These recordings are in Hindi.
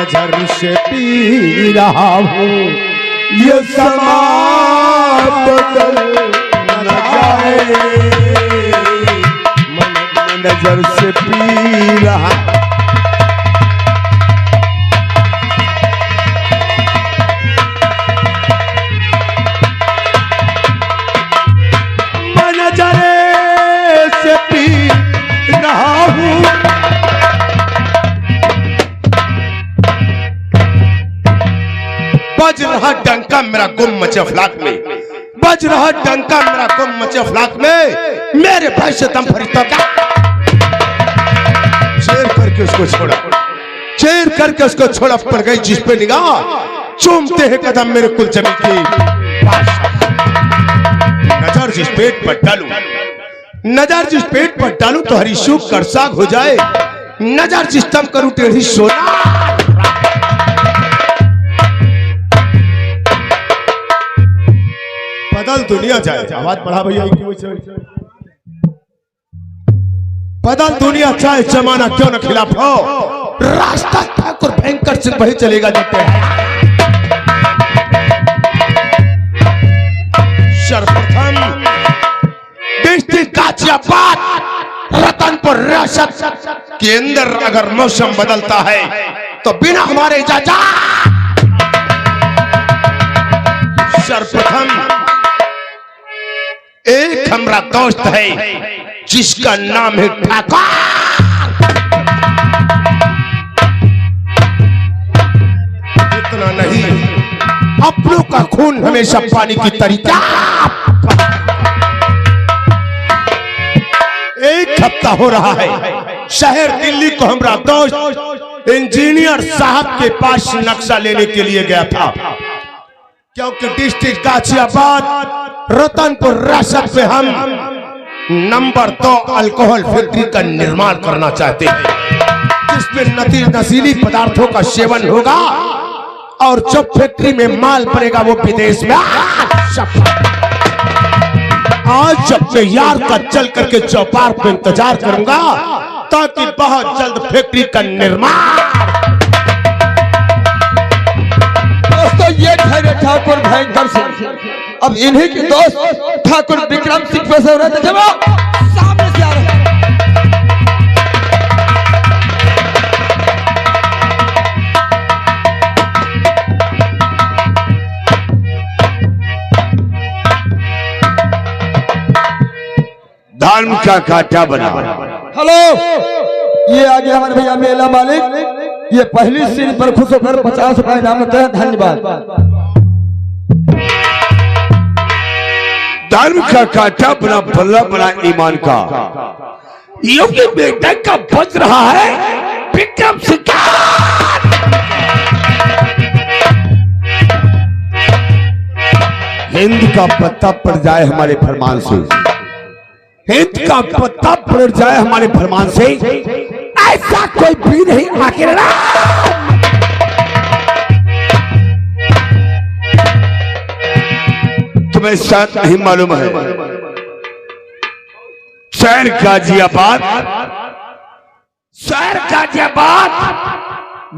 नजर से पी रहा हूँ, ये समा बदल न जाए, मन नजर से पी रहा। मन नजर से पी रहा हूँ, बज रहा डंका मेरा गुम मचे अफलाक में, बज रहा डंका मेरा गुम मचे अफलाक में, मेरे भाई से दम फरिश्तों का चेर करके उसको छोड़ा, चेर करके उसको छोड़ा। पड़ गई जिस पे निगाह, चूमते हैं कदम मेरे कुल जमी की। नजर जिस पेट पर डालूं, नजर जिस पेट पर डालूं तो हरी सूख कर साग हो जाए, नजर जिस दम करूं टेढ़ी सोना। बदल दुनिया जाए, आवाज बढ़ा भैया, बदल दुनिया चाहे जमाना क्यों न खिलाफ हो, रास्ता ठाकुर भयंकर सिंह वही चलेगा जाते हैं। सर्वप्रथम डिस्ट्रिक्ट गाजियाबाद रतनपुर रियासत के अंदर अगर मौसम बदलता है तो बिना हमारे इजाजत सर्वप्रथम एक हमारा दोस्त है जिसका नाम है ठाकुर। इतना नहीं, अपनों का खून हमेशा पानी की तरीका। एक हफ्ता हो रहा है शहर दिल्ली को हमारा दोस्त इंजीनियर साहब के पास नक्शा लेने के लिए गया था, क्योंकि डिस्ट्रिक्ट गाजियाबाद रतनपुर रियासत में हम नंबर 2 अल्कोहल फैक्ट्री का निर्माण करना चाहते हैं, जिसमें नशीली पदार्थों का सेवन होगा और जो फैक्ट्री में माल बनेगा वो विदेश में। आज जब मैं यार का चल करके चौपार पे इंतजार करूंगा ताकि बहुत जल्द फैक्ट्री का निर्माण। दोस्तों ये ठहरे ठाकुर भयंकर सिंह, अब इन्हीं के दोस्त ठाकुर विक्रम सिंह पे से रहते थे, वो सामने से आ रहे हैं। धर्म का कांटा बना। हेलो, ये आ गया हमारे भैया मेला मालिक, ये पहली सीट पर खुश होकर 50 रुपए इनाम देते हैं, धन्यवाद। धर्म का कांटा बना, बल्ला बना ईमान का, योगी बेटा का बज रहा है विक्रम सिंह। हिंद का पत्ता पड़ जाए हमारे फरमान से, हिंद का पत्ता पड़ जाए हमारे फरमान से, ऐसा कोई भी नहीं आखिर। तुम्हें शायद नहीं मालूम है, शहर गाजियाबाद, शहर गाजियाबाद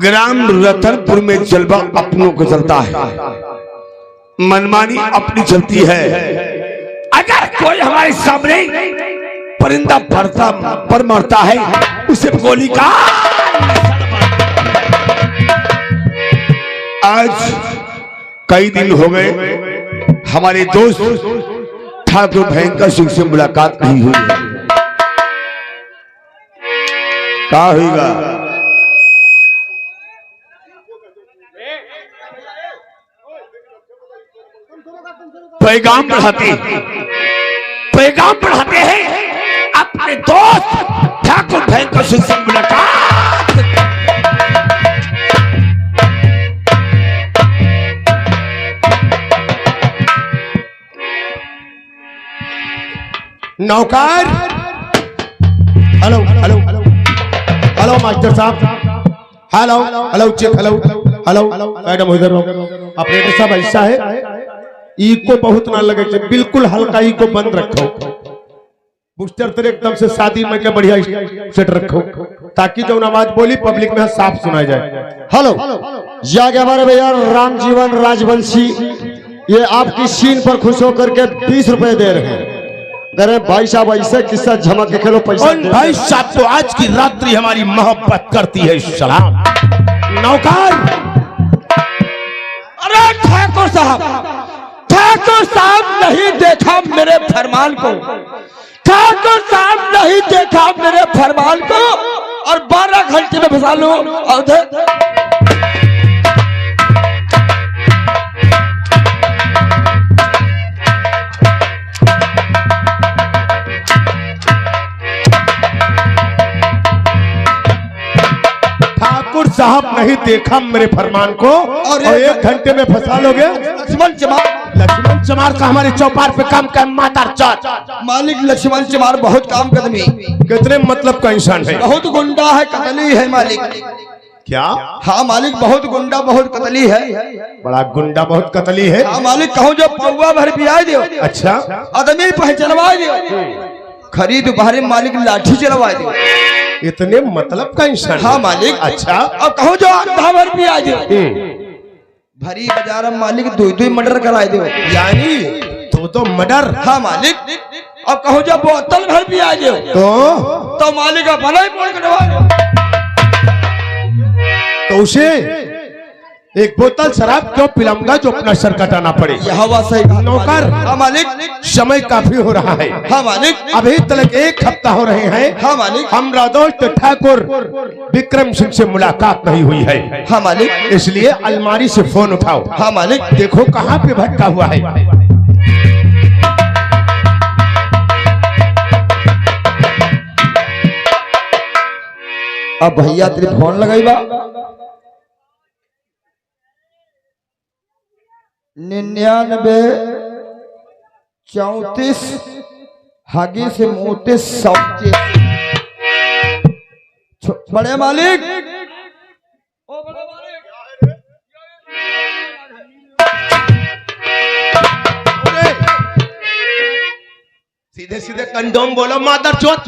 ग्राम रतनपुर में जलवा अपनों को चलता है, मनमानी अपनी चलती है। अगर कोई हमारे सामने परिंदा पर मरता है उसे गोली का। आज कई दिन हो गए हमारे दोस्त ठाकुर भयंकर सिंह से मुलाकात नहीं हुई है। क्या होगा? पैगाम बढ़ाते हैं अपने दोस्त ठाकुर भयंकर सिंह से मुलाकात। नौकर, हेलो हेलो हेलो मास्टर साहब, hello hello check, hello hello madam इधर ऑपरेटर साहब ऐसा है इको बहुत ना लगे, बिल्कुल हल्का इको बंद रखो, बूस्टर तेरे एकदम से शादी में क्या बढ़िया सेट रखो। ताकि जो आवाज बोली पब्लिक में साफ सुना जाए। हेलो, ये आगे हमारे भैया राम जीवन राजवंशी, ये आपकी सीन पर खुश होकर के 20 रुपए दे रहे हैं। कह रहे भाई साहब ऐसे किस्सा झमक के खेलो पैसा और भाई साहब तो आज की रात्रि हमारी मोहब्बत करती है। सलाम नौकर। अरे ठाकुर साहब नहीं देखा मेरे फरमान को, ठाकुर साहब नहीं देखा मेरे फरमान को, और 12 घंटे में फंसा लो। ठाकुर साहब नहीं देखा मेरे फरमान को और 1 घंटे में फंसा लोगे। लक्ष्मण चमार का हमारे चौपार पे काम कर मातार चाट। मालिक लक्ष्मण चमार बहुत काम कदमी, कितने मतलब का इंसान है, बहुत गुंडा है, कतली है मालिक। क्या? हाँ मालिक, बहुत गुंडा बहुत कतली है। बड़ा गुंडा बहुत कतली है। हाँ मालिक, कहूँ जो पौवा भर पिया दो। अच्छा, आदमी पहचानवा दो, खरीद बाहर मालिक लाठी चलवा दो। इतने मतलब का इंसान। हाँ मालिक। अच्छा, और कहूँ जो आधा भर पिया दो, भरी बाजार में मालिक 2 मर्डर कराए दो। यानी तो मर्डर। हाँ मालिक। अब कहूँ जो बोतल भर पिया दो तो मालिक अपना ही फोन करवा दो। तो उसे एक बोतल शराब क्यों पिलाऊंगा जो अपना सर कटाना पड़े। यह बात सही नौकर। हाँ मालिक। समय काफी हो रहा है। हाँ मालिक। अभी तक 1 हफ्ता हो रहे हैं। हाँ मालिक। हमारा दोस्त ठाकुर विक्रम सिंह से मुलाकात नहीं हुई है। हाँ मालिक। इसलिए अलमारी से फोन उठाओ। हाँ मालिक। देखो कहाँ पे भटका हुआ है। अब भैया तेरे फोन लगाई बा 99 34 हागी से 39 बड़े मालिक। ओ बड़े मालिक, सीधे सीधे कंडोम बोलो मादर चोत,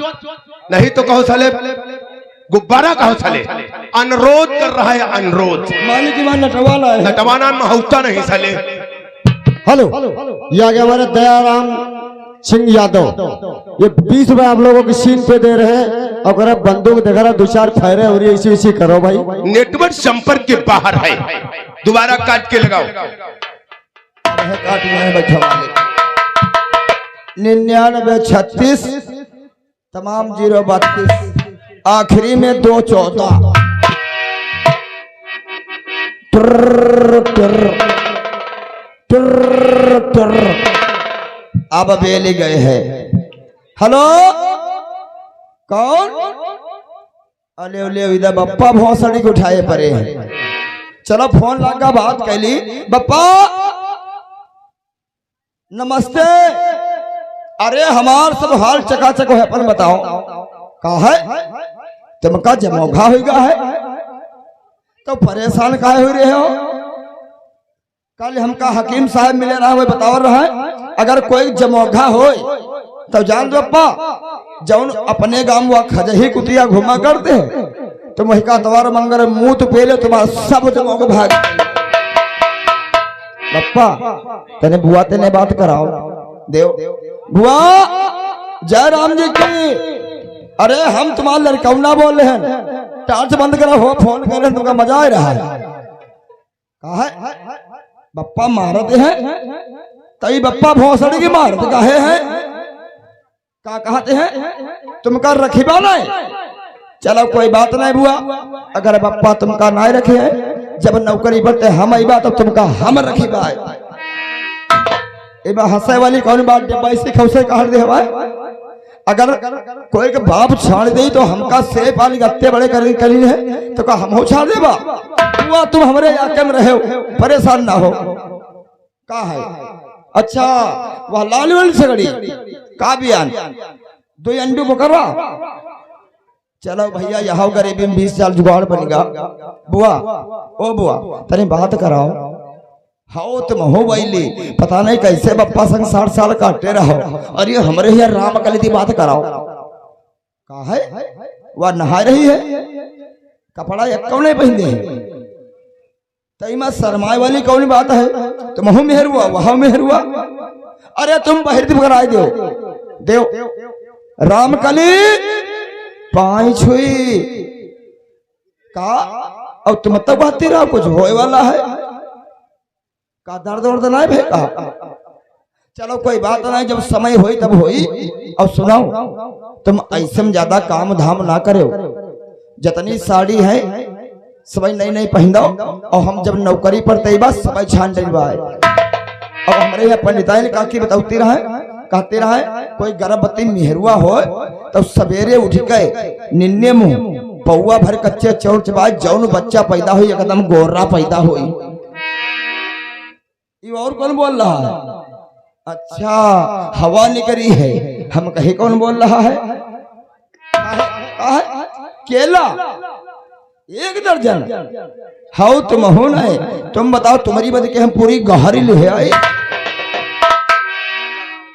नहीं तो कहो साले गुब्बारा कहो साले। अनुरोध कर रहा है, अनुरोध। मालिक ईमान नटवाला है, नटवाना में होता नहीं साले। हेलो, ये आ गया हमारे दयाराम सिंह यादव, ये 20 रुपए आप लोगों की सीन पे दे रहे हैं। अगर आप बंदूक दिखा रहा 2-4 फैरे और ये इसी करो भाई। नेटवर्क संपर्क के बाहर है, दोबारा काट के लगाओ। काट में बैठा मालिक। 99 36 तमाम 032 आखिरी में 214। अब बेले गए हैं। हेलो, कौन? अले उले इधर बप्पा भौसड़ी को उठाए पड़े हैं। चलो फोन लगा, बात कैली। बप्पा नमस्ते। अरे हमार सब हाल चकाचक है, अपन बताओ कहा है तुमका जमोघा होगा है तो परेशान काहे हो रहे हो? कल हमका हकीम साहब मिले रहा, वो बताओ रहा है अगर कोई जमोघा हो तो जान दो पप्पा, जौन अपने गांव वो खजही कुतिया घुमा करते हैं तो वही का तवार मंगर मुंह तो पहले तुम्हारा सब जमोघा भाग। पप्पा तेने बुआ तेने बात कराओ देव। बुआ जय राम जी की। अरे हम तुम्हारा लड़कौना बोल रहे हैं, टार्च बंद करा हो, फोन कर रहे तुमका मजा आ रहा है। कहा है बप्पा मारत है तई बप्पा भौसड़ी की मारत काहे है? का कहते हैं तुमका रखीबा नहीं? चलो कोई बात नहीं बुआ, अगर बप्पा तुमका नहीं रखे है, जब नौकरी बढ़ते हम आईबा तो तुमका हम रखीबा। हंसे वाली कौन बात? जब खौसे कह दे भाई, अगर कोई के बाप छाड़ दे तो हमका से पानी गत्ते बड़े करी है तो का हम हो छाड़ देबा? बुआ तुम हमारे इलाके में रहे हो, परेशान ना हो। का है? अच्छा वह लाल वाली सगड़ी का बियान 2 अंडू बकरवा। चलो भैया यहाँ गरीबी में 20 साल जुगाड़ बनेगा। बुआ ओ बुआ तने बात कराओ। हाँ तुम हो वैली, पता नहीं कैसे बप्पा संग 60 साल काटे रहो, और ये हमारे यहाँ राम कली बात कराओ। कहा है वह नहा रही है, कपड़ा एक कौन पहनते हैं, तई में शरमाए वाली कौन बात है। तुम हूं मेहर हुआ वहां मेहर हुआ। अरे तुम बहिर पकड़ाए दो देव रामकली पाई छुई का और तुम तब बाती रहा कुछ होए वाला है का, दर्द वर्द नहीं भाई का। चलो कोई बात नहीं, जब समय होई तब होई। और सुनाओ तुम ऐसे में ज्यादा काम धाम ना करो, जितनी साड़ी है सब नई नई पहन दो। और हम जब नौकरी पर तय बस सब छान डलवाए। अब हमारे यहाँ पंडिताई ने काकी बताती रहा कहते रहा कोई गर्भवती मेहरुआ हो तो सवेरे उठ गए निन्ने मुंह पौआ भर कच्चे चौर चबाए, जौन बच्चा पैदा हुई एकदम गोरा पैदा हुई। ये और कौन बोल रहा है? अच्छा हवा निकली है, हम कहे कौन बोल रहा है? केला 1 दर्जन हाउ तुम हो ना है। तुम बताओ तुम्हारी बद के हम पूरी गहरी ले आए।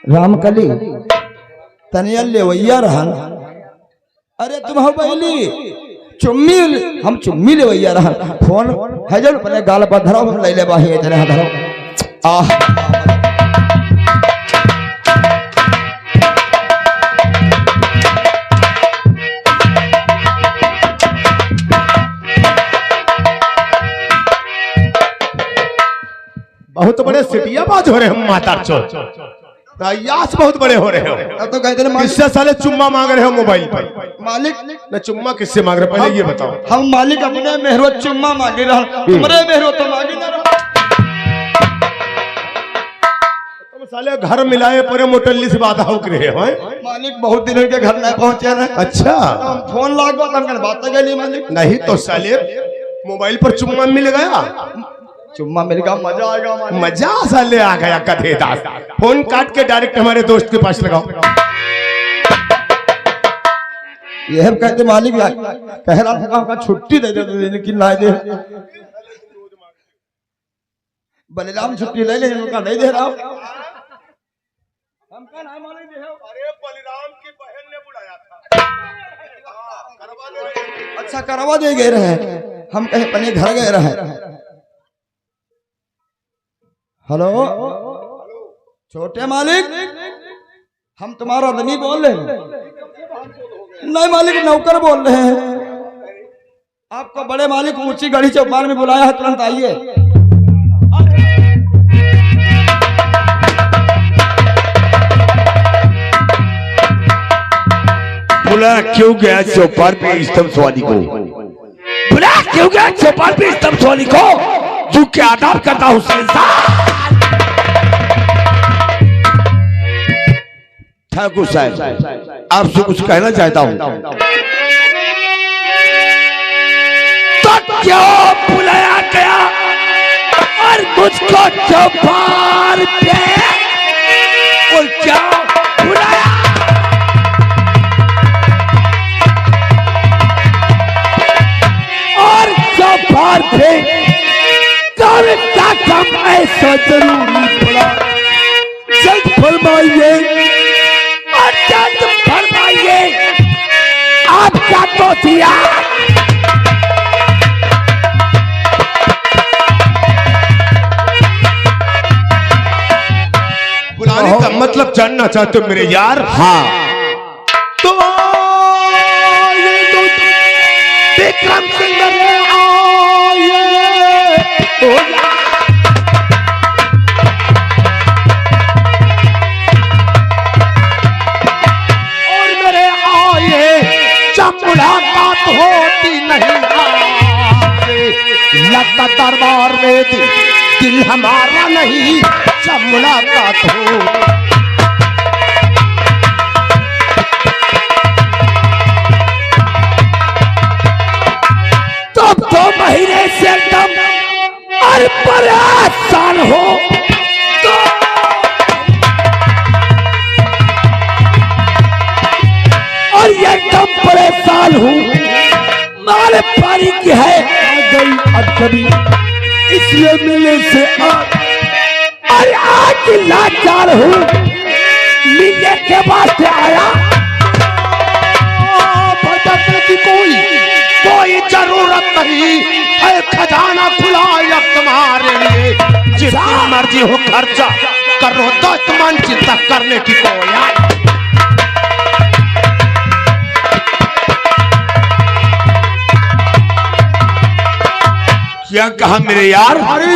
रामकली तनिया लेवैया रहन। अरे तुम हो पहली चुम्मी, हम चुम्मी लेवैया रहन। फोन है जो पहले गाल पर धरो, हम ले ले बाही इतने धरो। आह बहुत बड़े सिटियाबाज हो रहे हम माता चोर, यास बहुत बड़े हो रहे हो। तो कहते हैं किससे साले चुम्मा मांग रहे हो मोबाइल पर? मालिक न चुम्मा किससे मांग रहे हो पहले ये बताओ। हम मालिक अपने मेहरो चुम्मा मांगे रहा, तुम्हारे मेहरो तो मांगे ना रहा। तुम साले घर मिलाए पूरे मोटल्ली से बात हो रहे हो। मालिक बहुत दिन के घर नहीं पहुंचे ना। अच्छा फोन लागो तो हम बात गई मालिक। नहीं तो साले मोबाइल पर चुम्मा मिल गया, चुम्मा मिल गया मजा आएगा। मजा साले आ गया कथे दास। फोन काट के डायरेक्ट हमारे दोस्त के पास लगाओ। यह कहते मालिक कह रहा था छुट्टी दे दे, लेकिन ना दे। बलिराम छुट्टी ले ले, उनका नहीं दे रहा। हमका ना मालिक दे। अरे बलिराम की बहन ने बुलाया था। करवा दे। अच्छा करवा दे गए रहे, हम कहे अपने घर गए रहे। हेलो छोटे मालिक, हम तुम्हारा आदमी बोल रहे हैं। नहीं मालिक नौकर बोल रहे हैं। आपको बड़े मालिक ऊंची गाड़ी चौपाल में बुलाया है, तुरंत आइए। बुला क्यों गया चौपाल पे स्तंभ सवारी को? बुला क्यों गया चौपाल पे स्तंभ सवारी को? तू क्या आदाब करता हुसैन साहब? ठाकुर साहब आपसे कुछ कहना चाहता हूं। तो क्यों बुलाया गया और मुझको चौपाल पे और क्या बुलाया? और चौपाल पे कौन सा काम ऐसा जरूरी पड़ा? जल्द फरमाइए और जल्द फरमाइए आपका तोतिया। बुलाने का मतलब जानना चाहते हो मेरे यार? हाँ तो ये तो विक्रम सिंह मुलाकात होती नहीं लगता दरबार में दिल हमारा नहीं जब मुलाकात हो। तब 2 महीने से एकदम और परेशान हो तो और एकदम परेशान हूँ। मारे पानी की है गई अब कभी इसलिए मिलने से और आज लाचार हूँ। मिलने के बाद से आया भटकने की खजाना खुला या तुम्हारे लिए, जितनी मर्जी हो खर्चा करो, दुश्मन चिंता करने की कोया। क्या कहा मेरे यार? अरे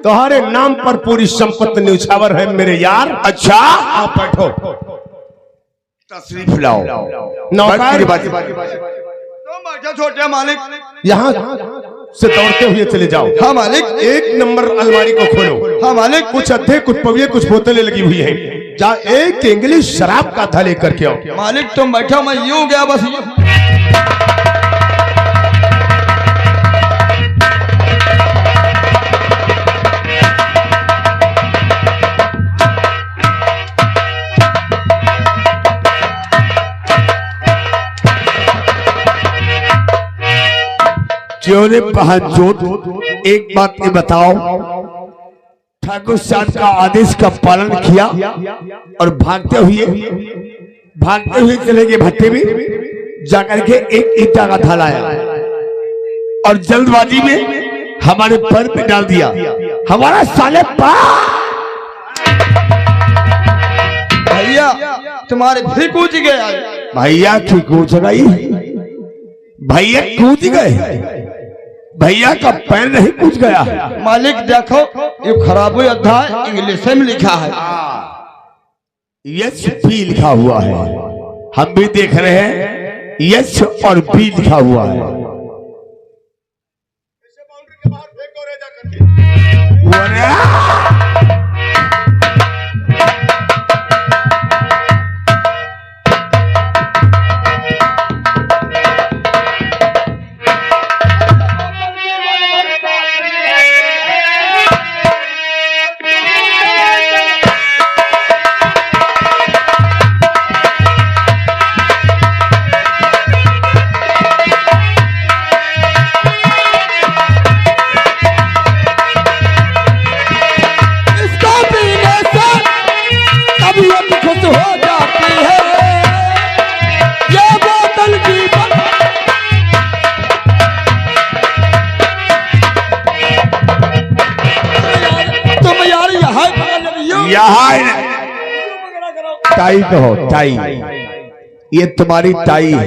तुम्हारे नाम पर पूरी संपत्ति न्यौछावर है मेरे यार। अच्छा, आप बैठो। तशरीफ लाओ। नौकर बैठो छोटे मालिक, यहाँ से दौड़ते हुए चले जाओ। हाँ मालिक। एक नंबर अलमारी को खोलो। हाँ मालिक। कुछ अद्धे, कुछ पविए, कुछ बोतलें लगी हुई है। जा एक इंग्लिश शराब का था लेकर के आओ। मालिक तुम बैठो, मैं यूं गया बस यूं। क्यों ने पहचोट, एक बात ये बताओ, ठाकुर साहब का आदेश का पालन किया और भागते हुए चले गए भट्टे में, जाकर के एक ईंटा का थैला आया और जल्दबाजी में हमारे पैर पे डाल दिया। हमारा साले भैया तुम्हारे फिर कूद गए। भैया की कूद गई, भैया कूद गए, भैया का पैर नहीं कूद गया। मालिक देखो ये खराब हुई अध्याय इंग्लिश में लिखा है। यश भी लिखा हुआ है, हम भी देख रहे हैं, यश और भी लिखा हुआ है। टाई कहो, टाई, ये तुम्हारी टाई है।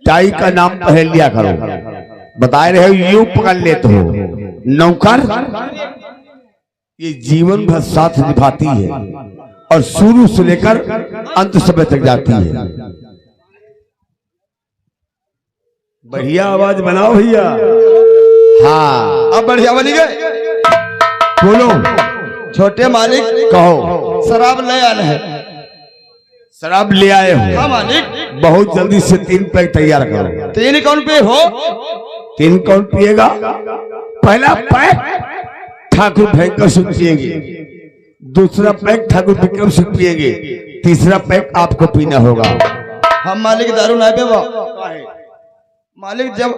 टाई का नाम पहन लिया करो, बता रहे हो यूं पकड़ लेते हो। नौकर ये जीवन भर साथ निभाती है और शुरू से लेकर अंत समय तक जाती है। बढ़िया आवाज बनाओ भैया। हाँ अब बढ़िया बनी गए। बोलो छोटे मालिक कहो। शराब ले आए हैं। शराब ले आए हो? हाँ मालिक। बहुत जल्दी से 3 पैक तैयार करो। 3 कौन पे हो? 3 कौन पिएगा? पहला पैक ठाकुर भयंकर सिंह पिएंगे, दूसरा पैक ठाकुर विक्रम सिंह पिएंगे, तीसरा पैक आपको पीना होगा। हम मालिक दारू ना पे मालिक, जब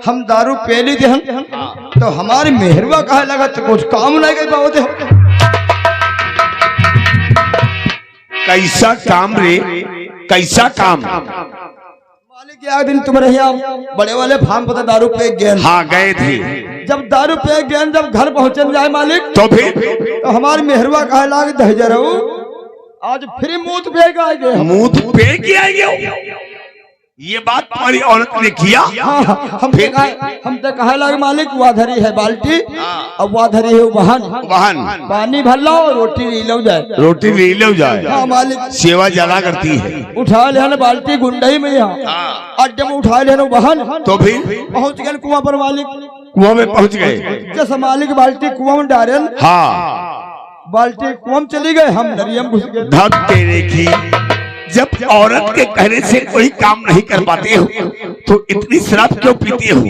हम दारू पी ली थी हम तो हमारी मेहरवा कहा लगा तो कुछ काम नहीं कर पाओ। कैसा काम रे, कैसा काम? मालिक एक दिन तुम्हारे यहाँ बड़े वाले फार्म पर दारू पे गए। हाँ गए थे। जब दारू पे गए, जब घर पहुंचने जाए मालिक तो फिर तो हमारी मेहरवा कहा लाग दहजर आज फिर मुंह पे गए। मुंह पे गए, ये बात तुम्हारी औरत ने किया? हाँ, हम तो कहा लागे मालिक वाधरी है बाल्टी अब वाधरी है वाहन, पानी भर लो रोटी ले लो जाए, रोटी ले लो जाए। हाँ मालिक। सेवा ज्यादा करती है। उठा ले बाल्टी गुंडई में यहाँ अड्डे में उठा ले वाहन। तो फिर पहुंच गए कुआं पर मालिक। कुआं में पहुंच गए। जैसे मालिक बाल्टी कुआं में डाले। हाँ बाल्टी कुआं में चली गए, हम नरियम घुस गए। धक तेरे की, जब औरत के कहने से कोई काम नहीं कर पाते हो तो इतनी शराब क्यों पीते हो?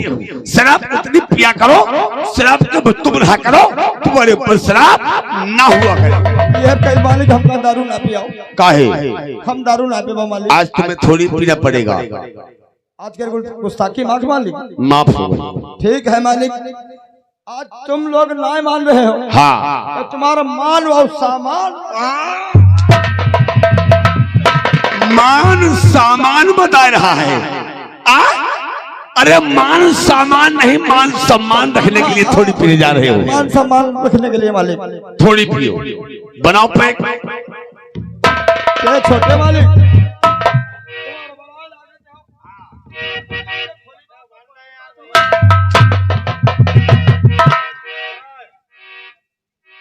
शराब उतनी पिया करो, शराब के तुम रहा करो, तुम्हारे ऊपर शराब ना हुआ करे। ये कई मालिक हमका दारू ना पियाओ। काहे? हम दारू ना पिया मालिक। आज तुम्हें थोड़ी पीना पड़ेगा। आज के गुस्ताखी माफ मालिक। माफ हो। ठीक है मालिक। आज तुम लोग ना मान रहे हो। हाँ तो तुम्हारा मान और सामान मान सामान बता रहा है। अरे मान सामान नहीं, मान सम्मान रखने के लिए थोड़ी पीने जा रहे हो। मान सम्मान रखने के लिए मालिक। थोड़ी पियो, बनाओ पैक। ये छोटे मालिक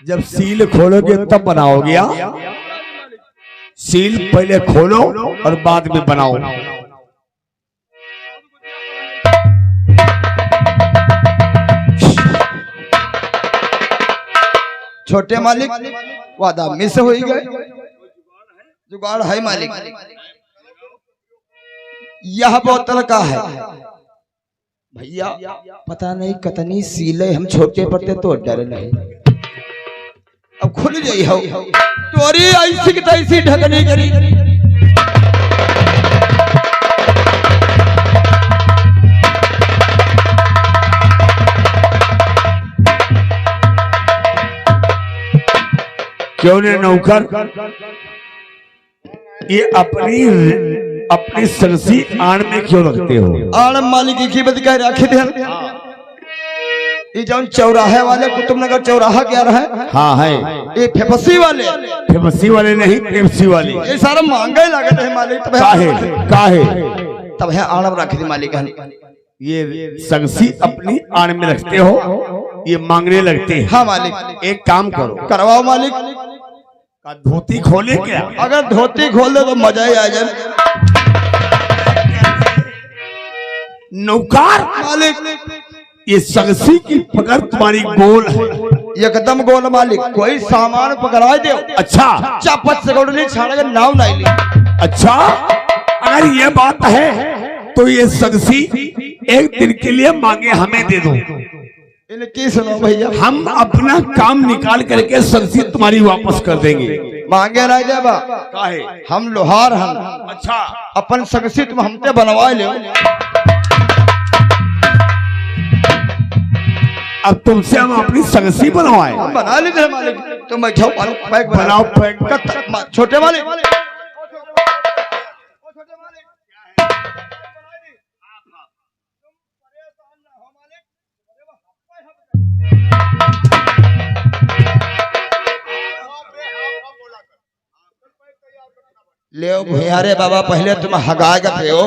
जब सील खोलोगे तब बनाओगे। सील पहले खोलो और बाद में बनाओ। छोटे मालिक वादा मिस हो ही गए। जुगाड़ है मालिक। यह बोतल का है भैया, पता नहीं कतनी सीले हम छोटे पड़ते तो डर नहीं। अब खुल जाई हो तोरी ऐसी की तैसी ढकनी करी। क्यों ने नौकर, ये अपनी सरसी आड़ में क्यों रखते हो? आड़ मालिक की कीमत कह रखे थे। ये जौन चौराहे वाले कुतुबनगर चौराहा क्या रहा? हाँ है। ये फेफसी वाले, फेमसी वाले नहीं, पेप्सी वाले। ये सारा महंगा ही लागत है मालिक। काहे तब है आड़ रखे थे मालिक। ये सरसी अपनी आड़ में रखते हो, ये मांगने लगते हैं। हाँ मालिक। एक काम करो, करवाओ मालिक। का धोती खोले क्या? अगर धोती खोल दे तो मजा ही आ जाए। नौकार मालिक ये सरसी की पकड़ तुम्हारी गोल है। एकदम गोल मालिक। कोई सामान पकड़ा दे। अच्छा चापत से गोड़ नहीं छाड़ेगा, नाव नहीं ली। अच्छा, अगर ये बात है तो ये सरसी एक दिन के लिए मांगे हमें दे दो। इनकी सुनो भैया, हम अपना काम निकाल करके सरसी तुम्हारी वापस कर देंगे। मांगे ना देबा। काहे? हम लोहार हम। अच्छा, अपन सगसी तुम हमते बनवा ले। अब तुमसे हम अपनी सरसी बनवाए। हम बना लेते हैं मालिक। तुम बैठो पैक बनाओ पैक। छोटे वाले। ले भैया रे बाबा, पहले तुम हगा के पियो।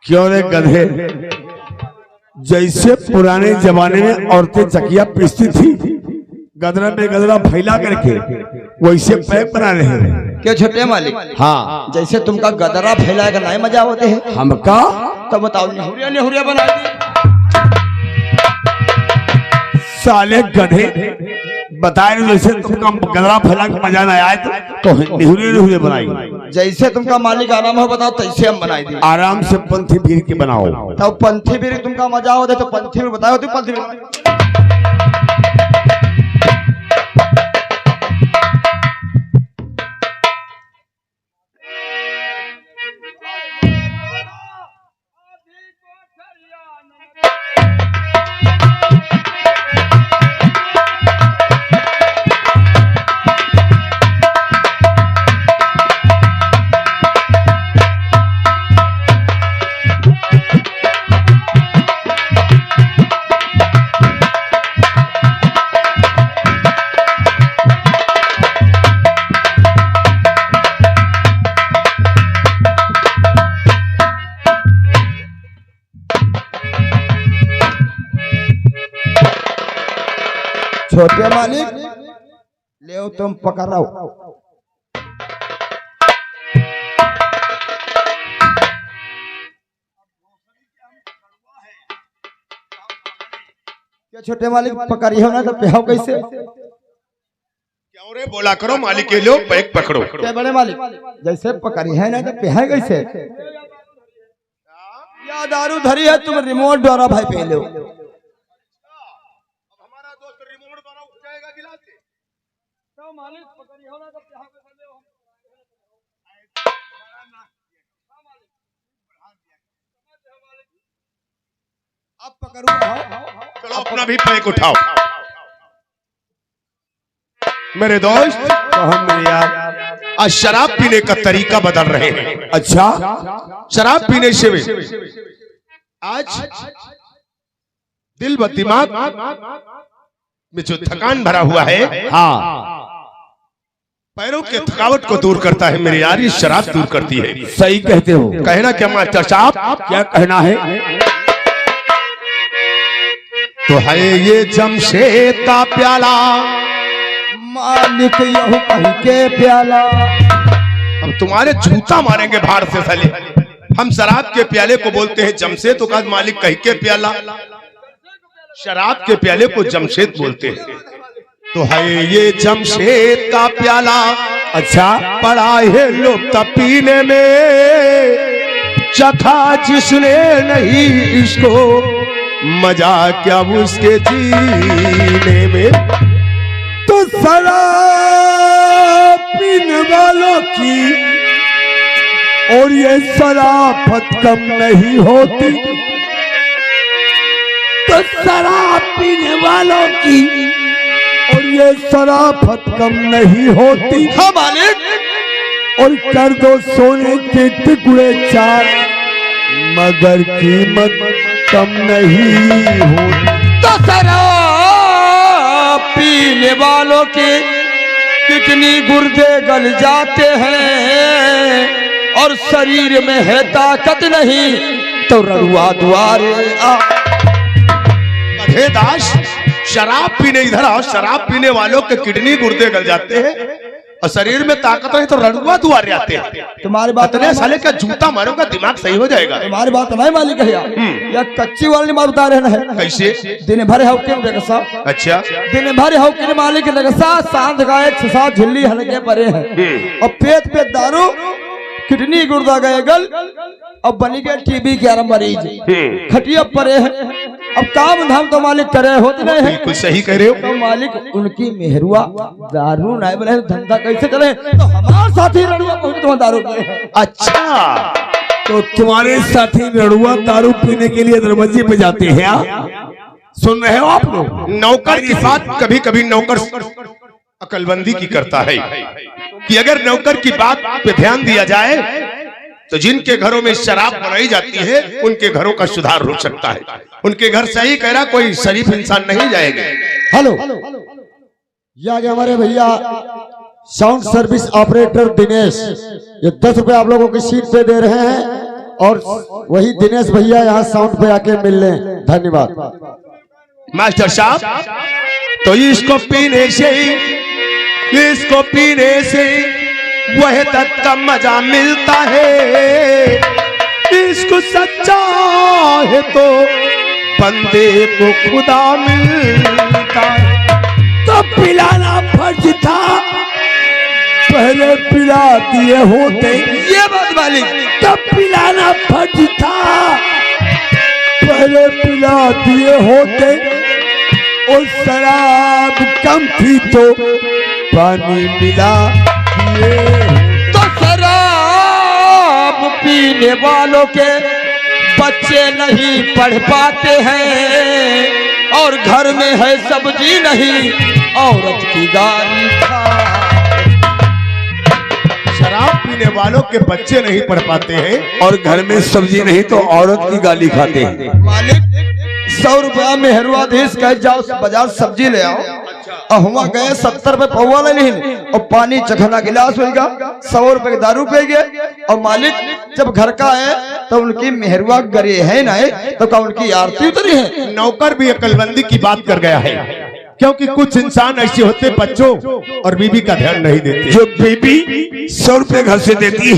क्यों रे गधे, जैसे पुराने जमाने में औरतें चकिया पीसती थी गदरा में गदरा फैला करके, वैसे पैक बना रहे हैं क्या छोटे मालिक? हाँ, जैसे तुमका गदरा फैलाएगा नहीं मजा होते है हमका तो बताओ। नेहुरिया नेहुरिया बना दी। साले गधे, बताए नहीं जैसे तुमका गदरा फैला के मजा ना आए तो नेहुरे नेहुरे बनाई। जैसे तुमका मालिक आराम हो बताओ, तैसे हम बनाई दी। आराम से पंथी फिर के बनाओ। तो पंथी भी तुमका मजा होता तो पंथी में बताओ। तुम पंथी में छोटे मालिक ले तुम पकड़ाओ। क्या छोटे मालिक पकड़ी हो ना तो पिहाओ कैसे? क्यों रे बोला करो मालिक के लो पैक पकड़ो। क्या बड़े मालिक जैसे पकड़ी है ना तो पिहाए कैसे? या दारू धरी है तुम रिमोट द्वारा भाई पी लो। मालिक पकड़ी हो ना तो अब पकड़ूंगा। चलो अपना भी पैक उठाओ। मेरे दोस्त, तो हम यार आज शराब पीने का तरीका बदल रहे हैं। अच्छा शराब पीने से भी आज दिल व दिमाग में जो थकान भरा हुआ है, हाँ पैरों के थकावट को दूर करता है मेरे यार, ये शराब दूर करती है। सही कहते हो। कहना क्या मास्टर साहब? क्या कहना है? तो है ये जमशेद का प्याला, मालिक यहू कही के प्याला। अब तुम्हारे जूता मारेंगे बाहर से साले। हम शराब के प्याले को बोलते हैं जमशेद, तो कहा मालिक कही के प्याला। शराब के प्याले को जमशेद बोलते हैं। तो है ये जमशेद का प्याला, अच्छा पड़ा है लुप्त पीने में, चखा जिसने नहीं इसको, मजा क्या उसके जीने में। तो शराब पीने वालों की और ये शराफत कम नहीं होती। तो शराब पीने वालों की और ये शराफत कम नहीं होती। हाँ मालिक। और कर दो सोने के टुकड़े चार, मगर कीमत कम नहीं होती। तो शराब पीने वालों के कितनी गुर्दे गल जाते हैं, और शरीर में है ताकत नहीं तो रड़ुआ द्वारे आ। दास, शराब पीने इधर आओ। शराब पीने वालों के किडनी गुर्दे गल जाते हैं और शरीर में ताकत नहीं तो रड़ुआ दुआरे आते हैं। तुम्हारी बात इतने साले का जूता मारूंगा, दिमाग सही हो जाएगा। तुम्हारी बात नहीं मालिक है यार। या कच्ची वाली मार उतार है। कैसे? दिन भर है के लगसा। अच्छा, दिन भर है के मालिक लगसा, सांध गाय 6-7 झिल्ली हल्के परे हैं, और पेट पे दारू, किडनी गुर्दा गए गल, अब बनी गए टीबी के आरम मरीज, खटिया परे है। अब काम धाम तो मालिक करे होते नहीं है। बिल्कुल सही कह रहे हो। तो मालिक उनकी मेहरुआ दारू नहीं बने, धंधा कैसे चले? तो हमारे साथी रड़ुआ पहुंचे तो दारू पिए। अच्छा, तो तुम्हारे साथी रड़ुआ दारू पीने के लिए दरवाजे पे जाते हैं। सुन रहे हो आप लोग? नौकर की बात कभी कभी नौकर अकलबंदी की करता है कि अगर नौकर की बात पे ध्यान दिया जाए तो जिनके घरों में शराब बनाई जाती है उनके घरों का सुधार हो सकता है। उनके घर सही कह रहा, कोई शरीफ इंसान नहीं जाएगा। हेलो, ये आगे हमारे भैया साउंड सर्विस ऑपरेटर दिनेश, ये 10 रुपए आप लोगों की सीट पे दे रहे हैं, और वही दिनेश भैया यहाँ साउंड पे आके मिल लें। धन्यवाद। मास्टर साहब, तो इसको पीने से वह तक का मजा मिलता है, इसको सच्चा है तो बंदे को खुदा मिलता है। तो पिलाना फर्ज था, पहले पिला दिए होते। ये बात मालिक। तब पिलाना फर्ज था, पहले पिला दिए होते। और शराब कम थी तो पानी मिला दिए। तो शराब पीने वालों के बच्चे नहीं पढ़ पाते हैं, और घर में है सब्जी नहीं औरत की गाली खा। शराब पीने वालों के बच्चे नहीं पढ़ पाते हैं और घर में सब्जी नहीं तो औरत की गाली खाते हैं। मालिक 100 रुपया मेहरवाधीश कह जाओ बाजार सब्जी ले आओ, और हुआ गए 70 रुपए पौवा ले नहीं, और पानी चखना गिलास होगा, 100 रुपए की दारू पे गए। और मालिक जब घर का है तो उनकी मेहरवा गरे है ना, तो क्या उनकी आरती उतरी है? नौकर भी अकलबंदी की बात कर गया है, क्योंकि कुछ इंसान ऐसे होते बच्चों और बीबी का ध्यान नहीं देते। जो बीबी 100 रुपए घर से देती है,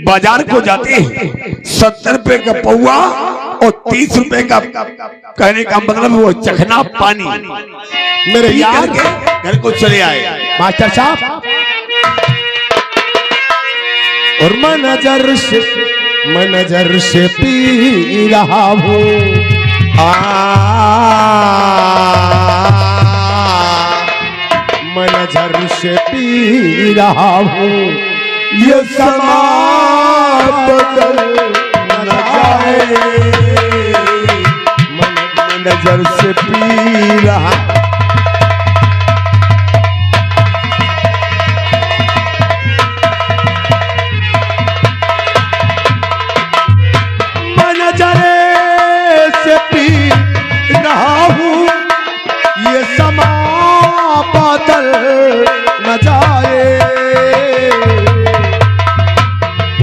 बाजार को जाते हैं 70 रुपए का पौवा और 30 रुपए का, कहने का मतलब वो चखना पानी मेरे यार घर को चले आए। मास्टर साहब, और मनजर से पी रहा हूँ, मनजर से पी रहा हूँ, ये समा